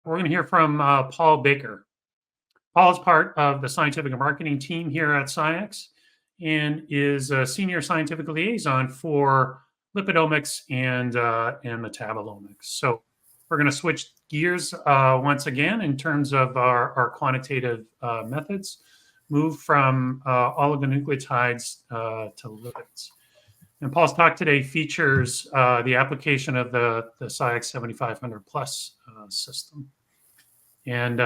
We're going to hear from Paul Baker. Paul is part of the scientific and marketing team here at SCIEX and is a senior scientific liaison for lipidomics and metabolomics. So we're going to switch gears once again in terms of our quantitative methods, move from oligonucleotides to lipids. And Paul's talk today features the application of the SCIEX 7500 plus system. And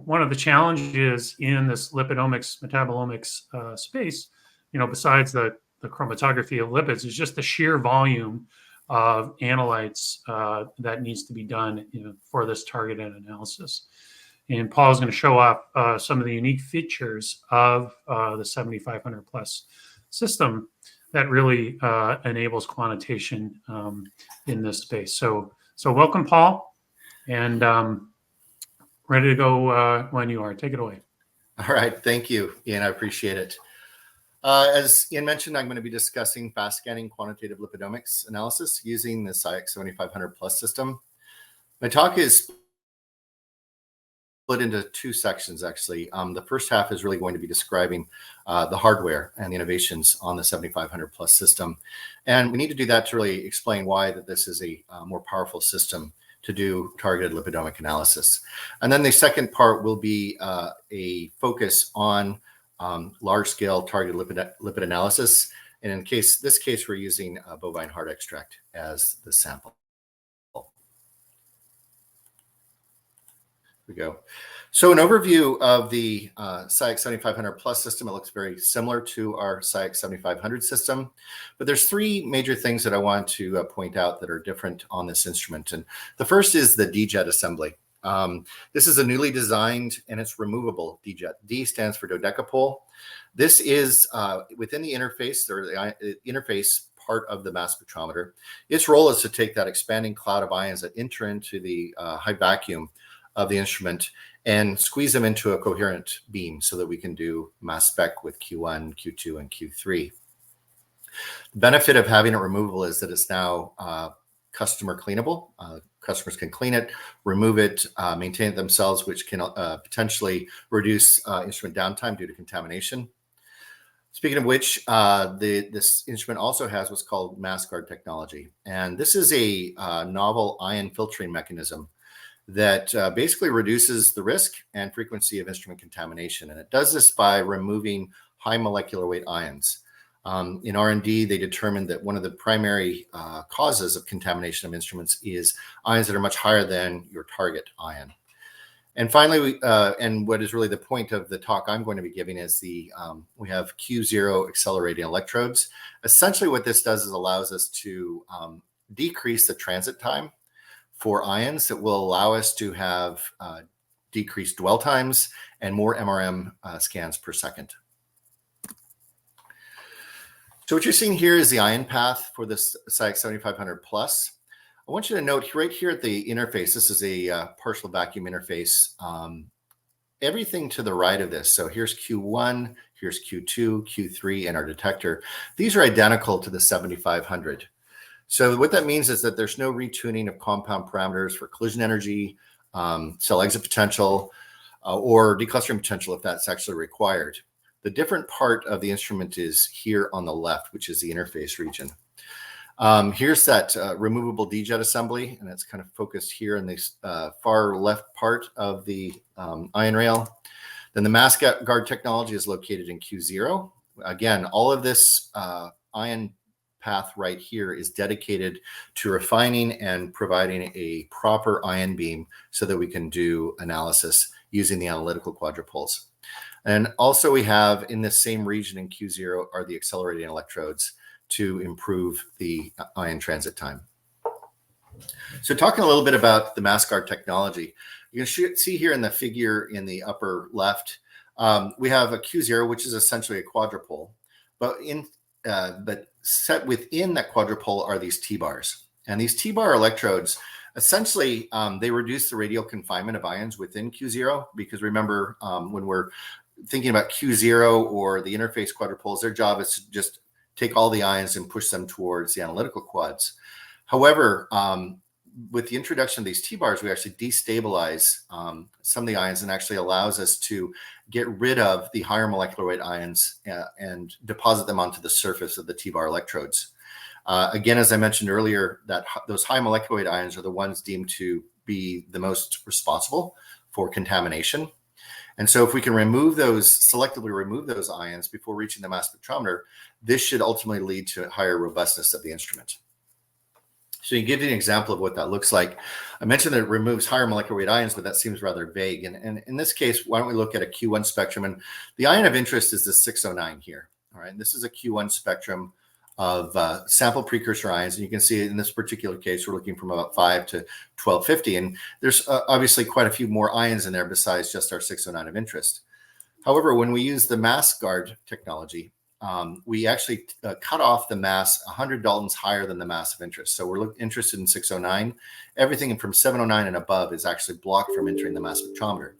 one of the challenges in this lipidomics, metabolomics space, besides the chromatography of lipids, is just the sheer volume of analytes that needs to be done for this targeted analysis. And Paul is going to show off some of the unique features of the 7500 plus system that really enables quantitation in this space. So welcome, Paul, and ready to go when you are. Take it away. All right. Thank you, Ian. I appreciate it. As Ian mentioned, I'm going to be discussing fast scanning quantitative lipidomics analysis using the SCIEX 7500 plus system. My talk is split into two sections, actually. The first half is really going to be describing the hardware and the innovations on the 7500 plus system. And we need to do that to really explain why that this is a more powerful system to do targeted lipidomic analysis. And then the second part will be a focus on large-scale targeted lipid analysis. And in this case, we're using bovine heart extract as the sample. Here we go. So an overview of the SCIEX 7500 plus system. It looks very similar to our SCIEX 7500 system, but there's three major things that I want to point out that are different on this instrument. And the first is the D-jet assembly. This is a newly designed and it's removable D-jet. D stands for dodecapole. This is within the interface, or the interface part of the mass spectrometer. Its role is to take that expanding cloud of ions that enter into the high vacuum of the instrument and squeeze them into a coherent beam so that we can do mass spec with Q1, Q2, and Q3. The benefit of having it removable is that it's now customer cleanable. Customers can clean it, remove it, maintain it themselves, which can potentially reduce instrument downtime due to contamination. Speaking of which, this instrument also has what's called mass guard technology. And this is a novel ion filtering mechanism that basically reduces the risk and frequency of instrument contamination. And it does this by removing high molecular weight ions. In R&D, they determined that one of the primary causes of contamination of instruments is ions that are much higher than your target ion. And finally, and what is really the point of the talk I'm going to be giving is we have Q0 accelerating electrodes. Essentially what this does is allows us to decrease the transit time for ions that will allow us to have decreased dwell times and more MRM scans per second. So what you're seeing here is the ion path for this SCIEX 7500 plus. I want you to note right here at the interface, this is a partial vacuum interface. Everything to the right of this, so here's Q1, here's Q2, Q3, and our detector. These are identical to the 7500. So what that means is that there's no retuning of compound parameters for collision energy, cell exit potential, or declustering potential if that's actually required. The different part of the instrument is here on the left, which is the interface region. Here's that removable D-jet assembly, and it's kind of focused here in this far left part of the ion rail. Then the mass guard technology is located in Q0. Again, all of this ion path right here is dedicated to refining and providing a proper ion beam so that we can do analysis using the analytical quadrupoles. And also we have in this same region in Q0 are the accelerating electrodes to improve the ion transit time. So talking a little bit about the mass guard technology, you can see here in the figure in the upper left, we have a Q0, which is essentially a quadrupole, but set within that quadrupole are these T-bars. And these T-bar electrodes, essentially, they reduce the radial confinement of ions within Q0, because remember, when we're thinking about Q0 or the interface quadrupoles, their job is to just take all the ions and push them towards the analytical quads. However, with the introduction of these T-bars, we actually destabilize some of the ions and actually allows us to get rid of the higher molecular weight ions and deposit them onto the surface of the T-bar electrodes. Again, as I mentioned earlier, that those high molecular weight ions are the ones deemed to be the most responsible for contamination. And so if we can selectively remove those ions before reaching the mass spectrometer, this should ultimately lead to higher robustness of the instrument. So you give you an example of what that looks like. I mentioned that it removes higher molecular weight ions, but that seems rather vague. And in this case, why don't we look at a Q1 spectrum? And the ion of interest is the 609 here. All right, and this is a Q1 spectrum of sample precursor ions. And you can see in this particular case, we're looking from about 5 to 1250. And there's obviously quite a few more ions in there besides just our 609 of interest. However, when we use the mass guard technology, we actually cut off the mass 100 Daltons higher than the mass of interest. So we're interested in 609. Everything from 709 and above is actually blocked from entering the mass spectrometer.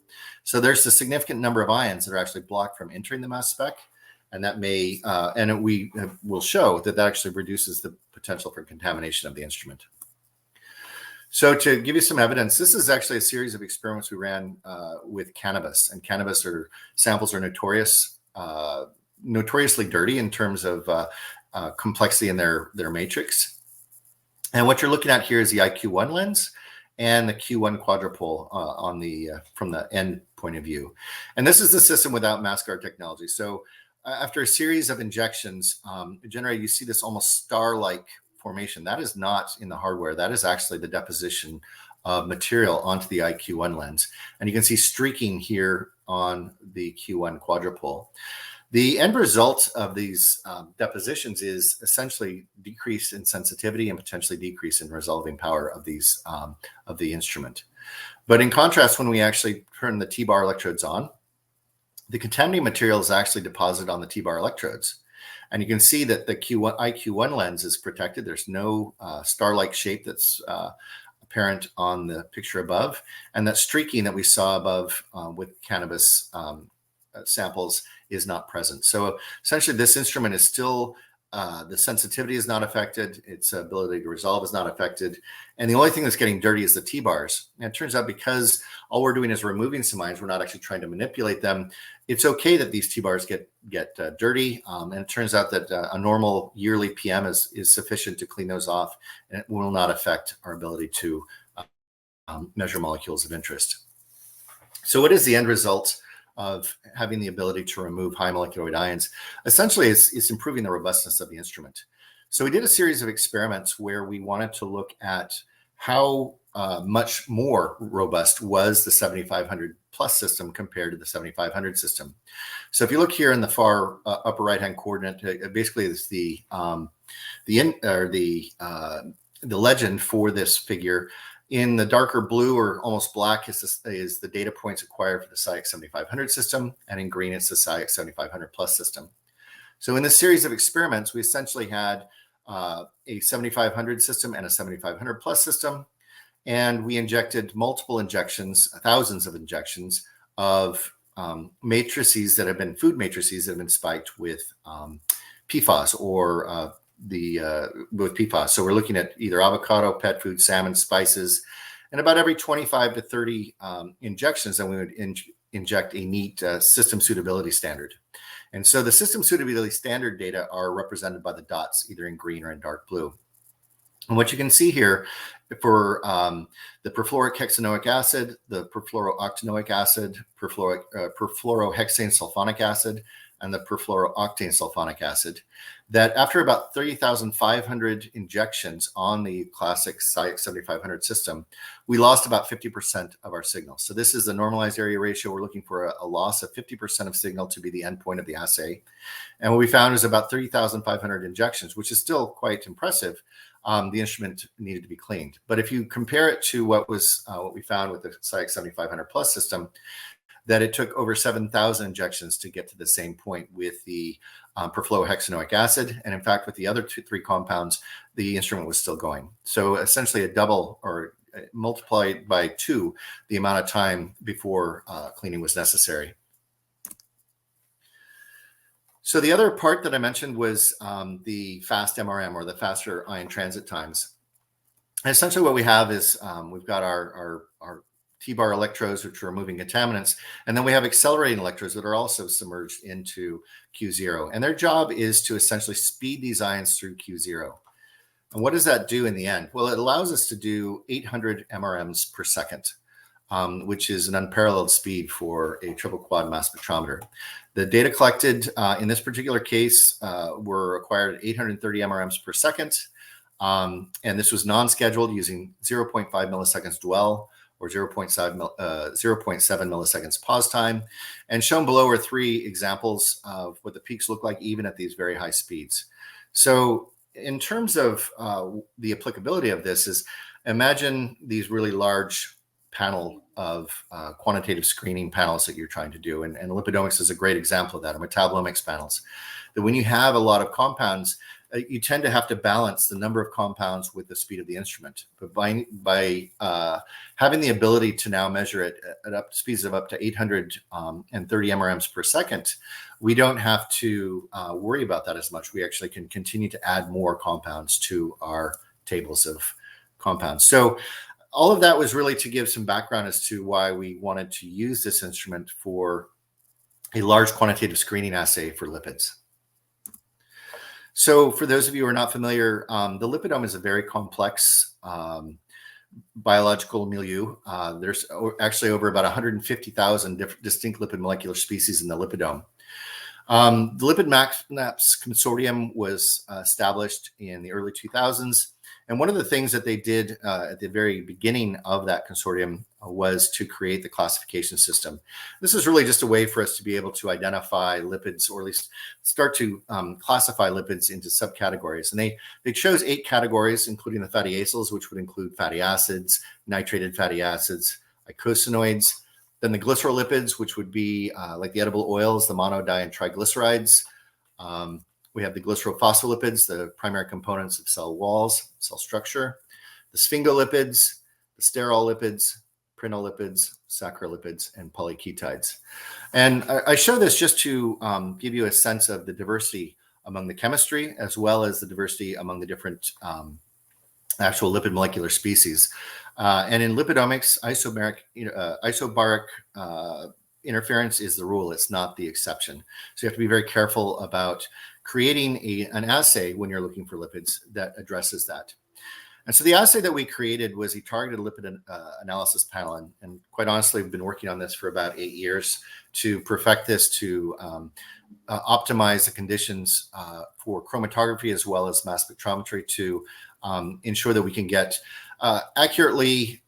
So there's a significant number of ions that are actually blocked from entering the mass spec. And that may, we will show that actually reduces the potential for contamination of the instrument. So to give you some evidence, this is actually a series of experiments we ran with cannabis. And cannabis samples are notoriously dirty in terms of complexity in their matrix. And what you're looking at here is the IQ1 lens and the Q1 quadrupole from the end point of view. And this is the system without mass guard technology. So after a series of injections, you see this almost star-like formation. That is not in the hardware. That is actually the deposition of material onto the IQ1 lens. And you can see streaking here on the Q1 quadrupole. The end result of these depositions is essentially decrease in sensitivity and potentially decrease in resolving power of these of the instrument. But in contrast, when we actually turn the T-bar electrodes on, the contaminating material is actually deposited on the T-bar electrodes. And you can see that the IQ1 lens is protected. There's no star-like shape that's apparent on the picture above. And that streaking that we saw above with cannabis samples is not present. So essentially this instrument is still, the sensitivity is not affected. Its ability to resolve is not affected. And the only thing that's getting dirty is the T-bars. And it turns out because all we're doing is removing some ions, we're not actually trying to manipulate them. It's okay that these T-bars get dirty. And it turns out that a normal yearly PM is sufficient to clean those off, and it will not affect our ability to measure molecules of interest. So what is the end result of having the ability to remove high molecular weight ions? Essentially, it's improving the robustness of the instrument. So we did a series of experiments where we wanted to look at how much more robust was the 7500 plus system compared to the 7500 system. So if you look here in the far upper right-hand coordinate, basically it's the legend for this figure. In the darker blue or almost black is the data points acquired for the SCIEX 7500 system, and in green it's the SCIEX 7500 plus system. So in this series of experiments, we essentially had a 7500 system and a 7500 plus system, and we injected multiple injections, thousands of injections of matrices that have been food matrices that have been spiked with PFAS or with PFAS. So we're looking at either avocado, pet food, salmon, spices, and about every 25 to 30 injections, then we would inject a neat system suitability standard. And so the system suitability standard data are represented by the dots, either in green or in dark blue. And what you can see here for the perfluoric hexanoic acid, the perfluorooctanoic acid, perfluorohexane sulfonic acid, and the perfluorooctane sulfonic acid, that after about 30,500 injections on the classic SCIEX 7500 system, we lost about 50% of our signal. So this is the normalized area ratio. We're looking for a loss of 50% of signal to be the endpoint of the assay. And what we found is about 30,500 injections, which is still quite impressive. The instrument needed to be cleaned. But if you compare it to what we found with the SCIEX 7500 plus system, that it took over 7,000 injections to get to the same point with the perfluorohexanoic acid. And in fact, with the other three compounds, the instrument was still going. So essentially a double or multiplied by 2 the amount of time before cleaning was necessary. So the other part that I mentioned was the fast MRM, or the faster ion transit times. And essentially what we have is we've got our T-bar electrodes, which are removing contaminants, and then we have accelerating electrodes that are also submerged into Q0. And their job is to essentially speed these ions through Q0. And what does that do in the end? Well, it allows us to do 800 MRMs per second, which is an unparalleled speed for a triple quad mass spectrometer. The data collected in this particular case were acquired at 830 MRMs per second. And this was non-scheduled using 0.5 milliseconds dwell or 0.7 milliseconds pause time. And shown below are 3 examples of what the peaks look like even at these very high speeds. So in terms of the applicability of this is, imagine these really large panel of quantitative screening panels that you're trying to do. And lipidomics is a great example of that, or metabolomics panels. That when you have a lot of compounds, you tend to have to balance the number of compounds with the speed of the instrument. But by having the ability to now measure it at speeds of up to 830 MRMs per second, we don't have to worry about that as much. We actually can continue to add more compounds to our tables of compounds. So all of that was really to give some background as to why we wanted to use this instrument for a large quantitative screening assay for lipids. So for those of you who are not familiar, the lipidome is a very complex biological milieu. There's actually over about 150,000 distinct lipid molecular species in the lipidome. The Lipid Maps Consortium was established in the early 2000s. And one of the things that they did at the very beginning of that consortium was to create the classification system. This is really just a way for us to be able to identify lipids, or at least start to classify lipids into subcategories. And they chose 8 categories, including the fatty acyls, which would include fatty acids, nitrated fatty acids, eicosanoids, then the glycerolipids, which would be like the edible oils, the mono, di, and triglycerides. We have the glycerophospholipids, the primary components of cell walls, cell structure, the sphingolipids, the sterol lipids, prinolipids, saccharides, and polyketides. And I show this just to give you a sense of the diversity among the chemistry, as well as the diversity among the different actual lipid molecular species. And in lipidomics, isobaric interference is the rule. It's not the exception. So you have to be very careful about creating an assay when you're looking for lipids that addresses that. And so the assay that we created was a targeted lipid analysis panel. And quite honestly, we've been working on this for about 8 years to perfect this, to optimize the conditions for chromatography as well as mass spectrometry, to ensure that we can get accurately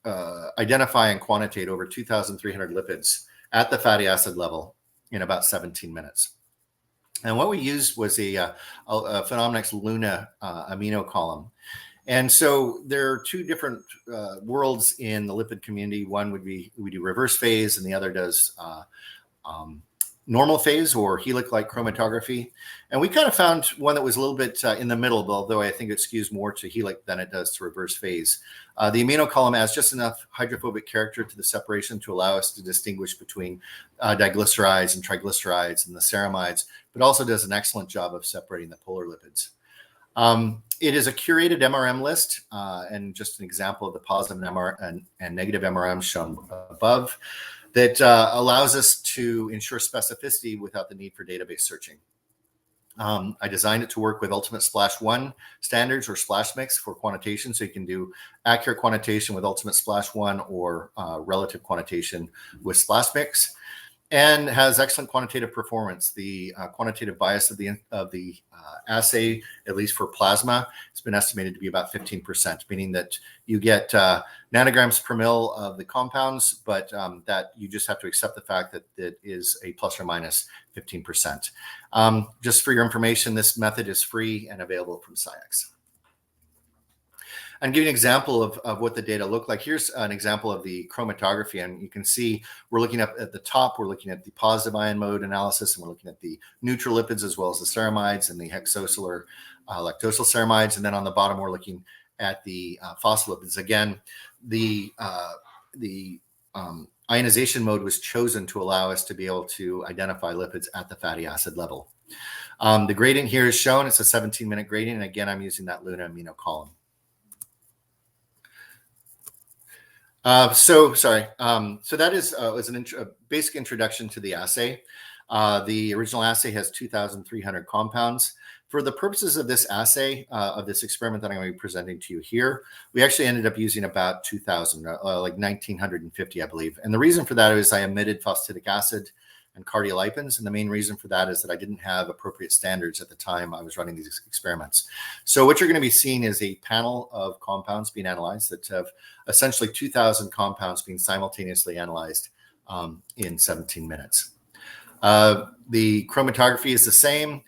identify and quantitate over 2,300 lipids at the fatty acid level in about 17 minutes. And what we used was a Phenomics Luna amino column. And so there are 2 different worlds in the lipid community. One would be, we do reverse phase, and the other does normal phase or helic-like chromatography. And we kind of found one that was a little bit in the middle, although I think it skews more to helic than it does to reverse phase. The amino column adds just enough hydrophobic character to the separation to allow us to distinguish between diglycerides and triglycerides and the ceramides, but also does an excellent job of separating the polar lipids. It is a curated MRM list, and just an example of the positive and negative MRMs shown above, that allows us to ensure specificity without the need for database searching. I designed it to work with Ultimate Splash 1 standards or Splash Mix for quantitation, so you can do accurate quantitation with Ultimate Splash 1 or relative quantitation with Splash Mix, and has excellent quantitative performance. The quantitative bias of the assay, at least for plasma, has been estimated to be about 15%, meaning that you get nanograms per mil of the compounds, but that you just have to accept the fact that it is a plus or minus 15%. Just for your information, this method is free and available from SCIEX. And give you an example of what the data look like. Here's an example of the chromatography, and you can see we're looking up at the top, we're looking at the positive ion mode analysis, and we're looking at the neutral lipids as well as the ceramides and the hexosyl or lactosyl ceramides. And then on the bottom, we're looking at the phospholipids. Again, the ionization mode was chosen to allow us to be able to identify lipids at the fatty acid level. The gradient here is shown. It's a 17-minute gradient. And again, I'm using that Luna amino column. So that is was a basic introduction to the assay. The original assay has 2,300 compounds. For the purposes of this assay, of this experiment that I'm going to be presenting to you here, we actually ended up using about 2,000, like 1,950, I believe. And the reason for that is I omitted phosphatidic acid and cardiolipins. And the main reason for that is that I didn't have appropriate standards at the time I was running these experiments. So what you're going to be seeing is a panel of compounds being analyzed that have essentially 2,000 compounds being simultaneously analyzed in 17 minutes. The chromatography is the same.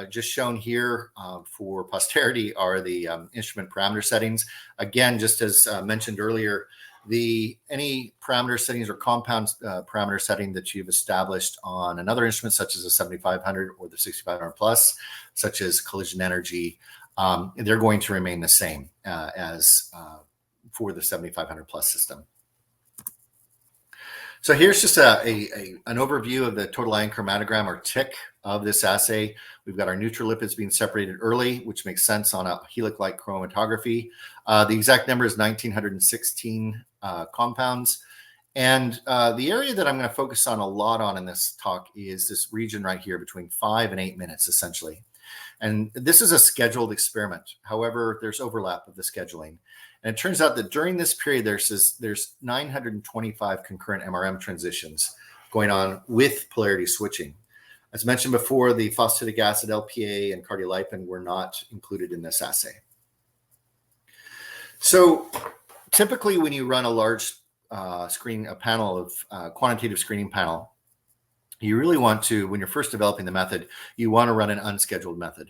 Just shown here for posterity are the instrument parameter settings. Again, just as mentioned earlier, any parameter settings or compound parameter setting that you've established on another instrument, such as the 7500 or the 6500 plus, such as collision energy, they're going to remain the same as for the 7500 plus system. So here's just an overview of the total ion chromatogram, or TIC, of this assay. We've got our neutral lipids being separated early, which makes sense on a helix-like chromatography. The exact number is 1,916 compounds. And the area that I'm going to focus on a lot on in this talk is this region right here between 5 and 8 minutes, essentially. And this is a scheduled experiment. However, there's overlap of the scheduling. And it turns out that during this period, there's 925 concurrent MRM transitions going on with polarity switching. As mentioned before, the phosphatidic acid, LPA, and cardiolipin were not included in this assay. So typically when you run a large quantitative screening panel, you really want to, when you're first developing the method, you want to run an unscheduled method.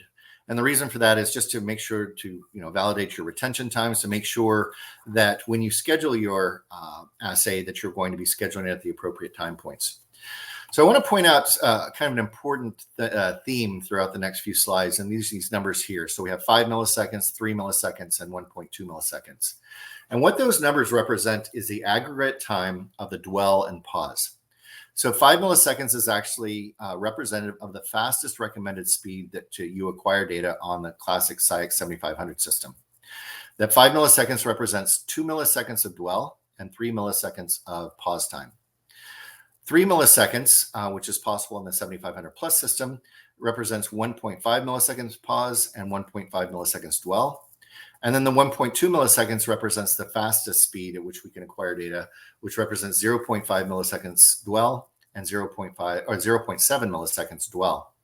And the reason for that is just to make sure to validate your retention times, to make sure that when you schedule your assay that you're going to be scheduling it at the appropriate time points. So I want to point out kind of an important theme throughout the next few slides, and these numbers here. So we have 5 milliseconds, 3 milliseconds, and 1.2 milliseconds. And what those numbers represent is the aggregate time of the dwell and pause. So 5 milliseconds is actually representative of the fastest recommended speed that you acquire data on the classic SCIEX 7500 system. That 5 milliseconds represents 2 milliseconds of dwell and 3 milliseconds of pause time. 3 milliseconds, which is possible in the 7500 plus system, represents 1.5 milliseconds pause and 1.5 milliseconds dwell. And then the 1.2 milliseconds represents the fastest speed at which we can acquire data, which represents 0.5 milliseconds dwell and 0.7 milliseconds dwell.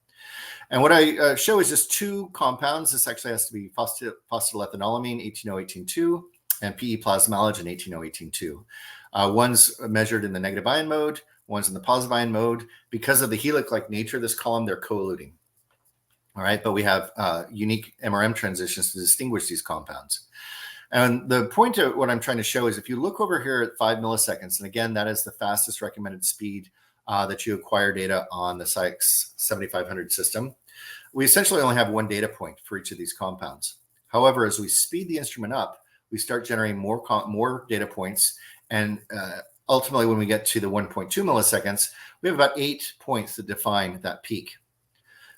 And what I show is just two compounds. This actually has to be phosphorylethanolamine 18018.2 and PE plasmalogen 18018.2. One's measured in the negative ion mode, one's in the positive ion mode. Because of the helix-like nature of this column, they're co-eluting. All right, but we have unique MRM transitions to distinguish these compounds. And the point of what I'm trying to show is if you look over here at 5 milliseconds, and again, that is the fastest recommended speed that you acquire data on the SCIEX 7500 system, we essentially only have one data point for each of these compounds. However, as we speed the instrument up, we start generating more data points. And ultimately, when we get to the 1.2 milliseconds, we have about 8 points that define that peak.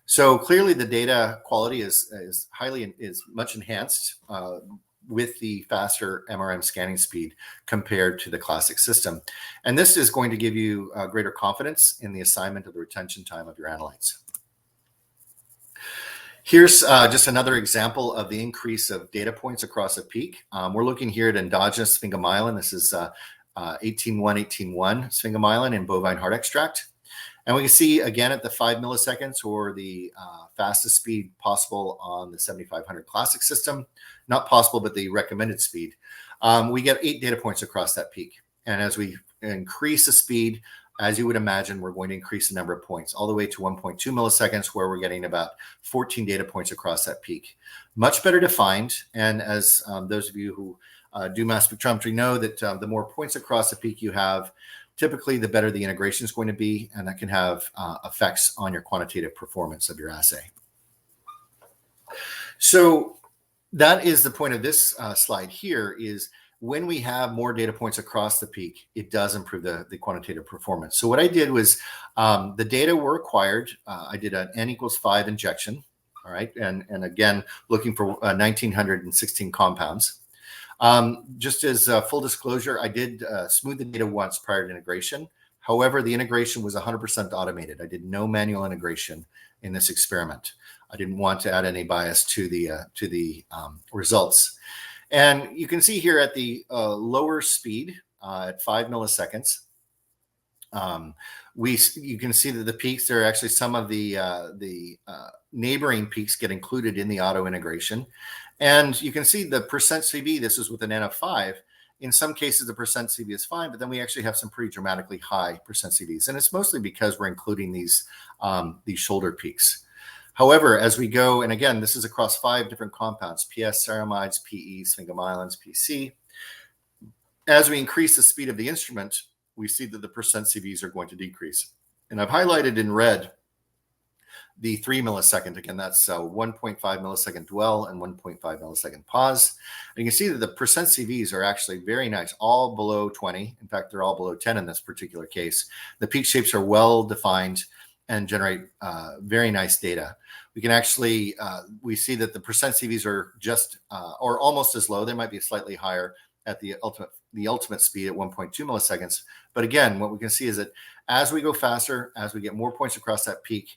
So clearly the data quality is much enhanced with the faster MRM scanning speed compared to the classic system. And this is going to give you greater confidence in the assignment of the retention time of your analytes. Here's just another example of the increase of data points across a peak. We're looking here at endogenous sphingomyelin. This is 18.1 sphingomyelin in bovine heart extract. And we can see again at the 5 milliseconds, or the fastest speed possible on the 7500 classic system, not possible, but the recommended speed. We get 8 data points across that peak. And as we increase the speed, as you would imagine, we're going to increase the number of points all the way to 1.2 milliseconds, where we're getting about 14 data points across that peak. Much better defined. And as those of you who do mass spectrometry know, that the more points across the peak you have, typically the better the integration is going to be, and that can have effects on your quantitative performance of your assay. So that is the point of this slide here, is when we have more data points across the peak, it does improve the quantitative performance. So what I did was the data were acquired. I did an N equals 5 injection, all right? And again, looking for 1,916 compounds. Just as full disclosure, I did smooth the data once prior to integration. However, the integration was 100% automated. I did no manual integration in this experiment. I didn't want to add any bias to the results. And you can see here at the lower speed at 5 milliseconds, you can see that the peaks, there are actually some of the neighboring peaks get included in the auto integration. And you can see the percent CV, this is with an N of 5. In some cases, the percent CV is fine, but then we actually have some pretty dramatically high percent CVs. And it's mostly because we're including these shoulder peaks. However, as we go, and again, this is across 5 different compounds, PS, ceramides, PE, sphingomyelins, PC. As we increase the speed of the instrument, we see that the percent CVs are going to decrease. And I've highlighted in red the 3 millisecond. Again, that's 1.5 millisecond dwell and 1.5 millisecond pause. And you can see that the percent CVs are actually very nice, all below 20. In fact, they're all below 10 in this particular case. The peak shapes are well defined and generate very nice data. We can actually, we see that the percent CVs are just or almost as low. They might be slightly higher at the ultimate speed at 1.2 milliseconds. But again, what we can see is that as we go faster, as we get more points across that peak,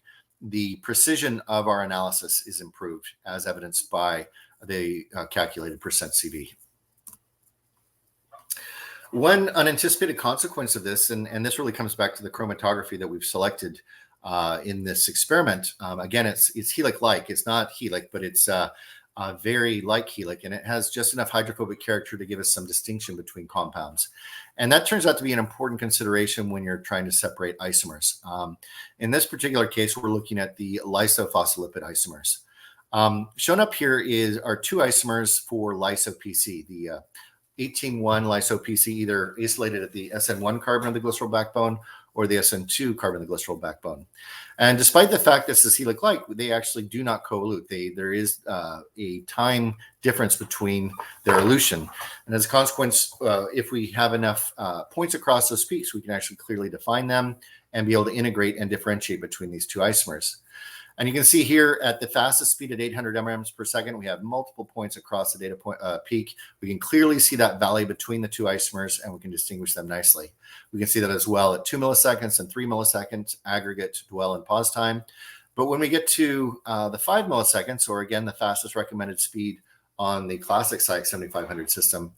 the precision of our analysis is improved, as evidenced by the calculated percent CV. One unanticipated consequence of this, and this really comes back to the chromatography that we've selected in this experiment. Again, it's HELIC-like. It's not HELIC, but it's very like HELIC, and it has just enough hydrophobic character to give us some distinction between compounds. And that turns out to be an important consideration when you're trying to separate isomers. In this particular case, we're looking at the lysophospholipid isomers. Shown up here are 2 isomers for lyso-PC, the 18-1 lyso-PC, either acylated at the SN1 carbon of the glycerol backbone or the SN2 carbon of the glycerol backbone. And despite the fact this is HELIC-like, they actually do not co-elute. There is a time difference between their elution. And as a consequence, if we have enough points across those peaks, we can actually clearly define them and be able to integrate and differentiate between these 2 isomers. And you can see here at the fastest speed at 800 mRMs per second, we have multiple points across the data point peak. We can clearly see that valley between the 2 isomers, and we can distinguish them nicely. We can see that as well at 2 milliseconds and 3 milliseconds aggregate dwell and pause time. But when we get to the 5 milliseconds, or again, the fastest recommended speed on the classic SCIEX 7500 system,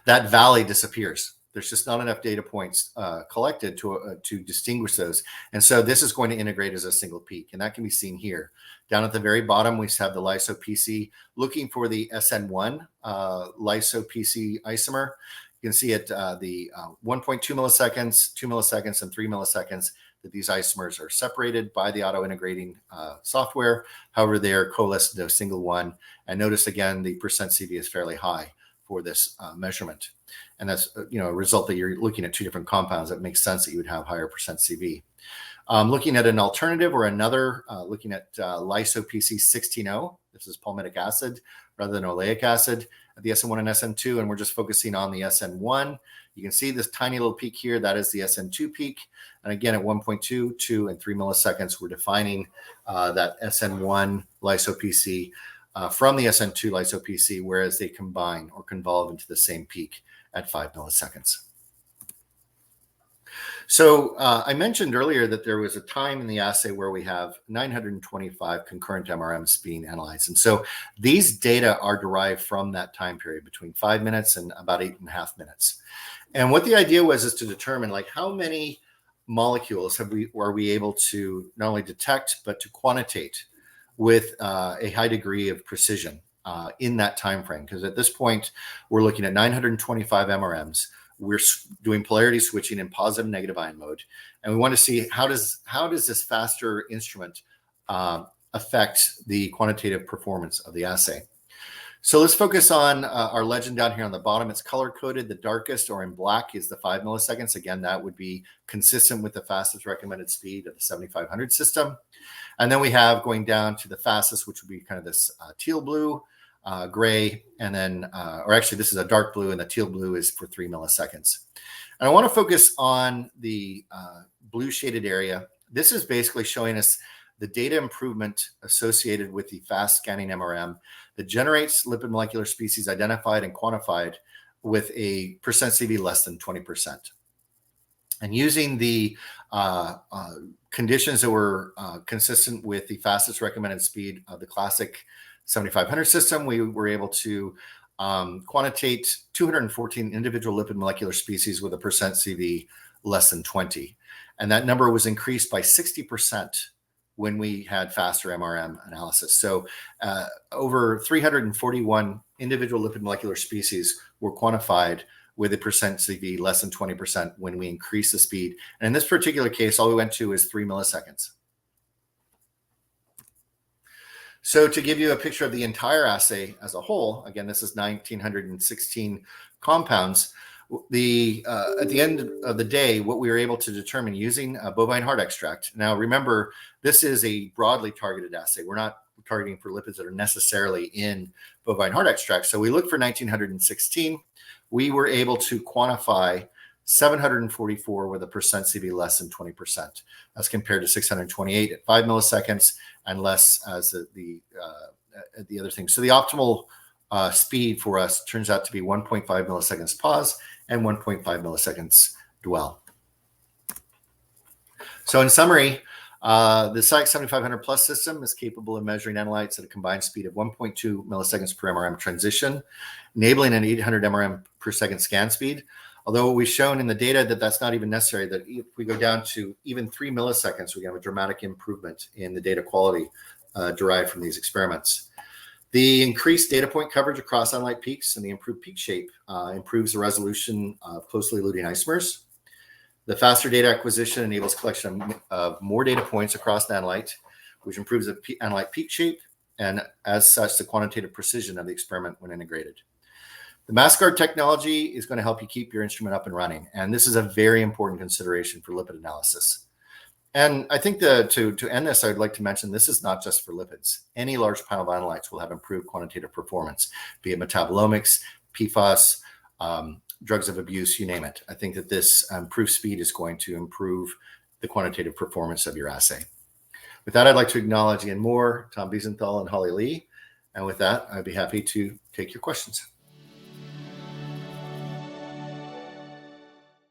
that valley disappears. There's just not enough data points collected to distinguish those. And so this is going to integrate as a single peak. And that can be seen here. Down at the very bottom, we have the lyso-PC looking for the SN1 lyso-PC isomer. You can see at the 1.2 milliseconds, 2 milliseconds, and 3 milliseconds that these isomers are separated by the auto-integrating software. However, they are coalesced into a single one. And notice again, the percent CV is fairly high for this measurement. And that's a result that you're looking at 2 different compounds. That makes sense that you would have higher percent CV. Looking at an alternative or another, looking at lyso-PC 16O. This is palmitic acid rather than oleic acid at the SN1 and SN2, and we're just focusing on the SN1. You can see this tiny little peak here. That is the SN2 peak. And again, at 1.2, 2, and 3 milliseconds, we're defining that SN1 lyso-PC from the SN2 lyso-PC, whereas they combine or convolve into the same peak at 5 milliseconds. So I mentioned earlier that there was a time in the assay where we have 925 concurrent MRMs being analyzed. And so these data are derived from that time period between 5 minutes and about 8.5 minutes. And what the idea was is to determine like how many molecules are we able to not only detect, but to quantitate with a high degree of precision in that time frame. Because at this point, we're looking at 925 MRMs. We're doing polarity switching in positive and negative ion mode. And we want to see how does this faster instrument affect the quantitative performance of the assay. So let's focus on our legend down here on the bottom. It's color coded. The darkest or in black is the 5 milliseconds. Again, that would be consistent with the fastest recommended speed of the 7500 system. And then we have going down to the fastest, which would be kind of this teal blue, gray, and then, or actually this is a dark blue, and the teal blue is for 3 milliseconds. And I want to focus on the blue shaded area. This is basically showing us the data improvement associated with the fast scanning MRM that generates lipid molecular species identified and quantified with a percent CV less than 20%. And using the conditions that were consistent with the fastest recommended speed of the classic 7500 system, we were able to quantitate 214 individual lipid molecular species with a percent CV less than 20. And that number was increased by 60% when we had faster MRM analysis. So over 341 individual lipid molecular species were quantified with a percent CV less than 20% when we increase the speed. And in this particular case, all we went to is 3 milliseconds. So to give you a picture of the entire assay as a whole, again, this is 1,916 compounds. At the end of the day, what we were able to determine using bovine heart extract. Now, remember, this is a broadly targeted assay. We're not targeting for lipids that are necessarily in bovine heart extract. So we looked for 1,916. We were able to quantify 744 with a percent CV less than 20%, as compared to 628 at 5 milliseconds and less as the other thing. So the optimal speed for us turns out to be 1.5 milliseconds pause and 1.5 milliseconds dwell. So in summary, the SCIEX 7500 Plus system is capable of measuring analytes at a combined speed of 1.2 milliseconds per MRM transition, enabling an 800 MRM per second scan speed. Although we've shown in the data that that's not even necessary, that if we go down to even 3 milliseconds, we have a dramatic improvement in the data quality derived from these experiments. The increased data point coverage across analyte peaks and the improved peak shape improves the resolution of closely eluding isomers. The faster data acquisition enables collection of more data points across the analyte, which improves the analyte peak shape and, as such, the quantitative precision of the experiment when integrated. The MassGuard technology is going to help you keep your instrument up and running, and this is a very important consideration for lipid analysis. And I think to end this, I would like to mention this is not just for lipids. Any large panel of analytes will have improved quantitative performance, be it metabolomics, PFAS, drugs of abuse, you name it. I think that this improved speed is going to improve the quantitative performance of your assay. With that, I'd like to acknowledge Ian Moore, Tom Biesenthal, and Holly Lee. And with that, I'd be happy to take your questions.